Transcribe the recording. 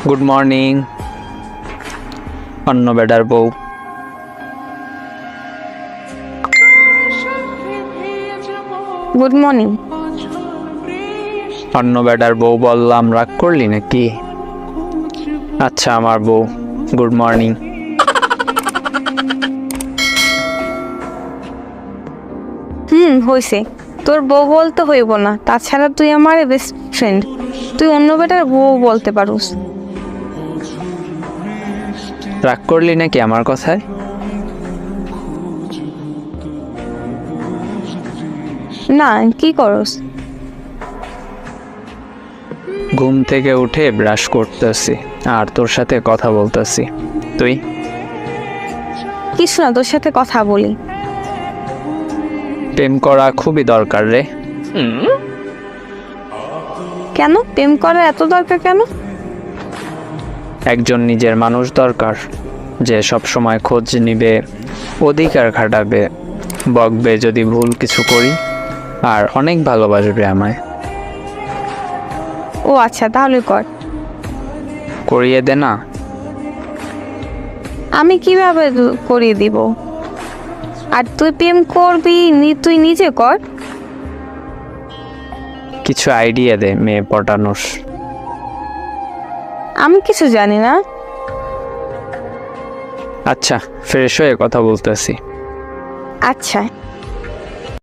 Good morning অন্য বেডার বউ। Good morning. অন্য বেডার বউ বললাম, রাগ করলি নাকি? আচ্ছা আমার বউ, গুড মর্নিং। হয়েছে। তোর বউ বলতে হইব না, তাছাড়া তুই আমার বেস্ট ফ্রেন্ড, তুই অন্য বেটার বউ বলতে পারুস। রাগ করলি নাকি আমার কথায়? না, কি করস? ঘুম থেকে উঠে ব্রাশ করতেছি আর তোর সাথে কথা বলতেছি। তুই? কিছু না, তোর সাথে কথা বলি। প্রেম করা খুবই দরকার রে। কেন প্রেম করা এত দরকার কেন? একজন নিজের মানুষ দরকার, যে সব সময় খোঁজ নিবে, অধিকার খাটাবে, বকবে যদি ভুল কিছু করি, আর অনেক ভালোবাসবে আমায়। ও আচ্ছা, তাহলে কর। করিয়ে দে না। আমি কিভাবে করিয়ে দিব? আর তুই প্রেম করবি তুই নিজে কর। কিছু আইডিয়া দে মেয়ে পটানোর। আমি কিছু জানি না। আচ্ছা, ফ্রেশ হয়ে কথা বলতেছি। আচ্ছা।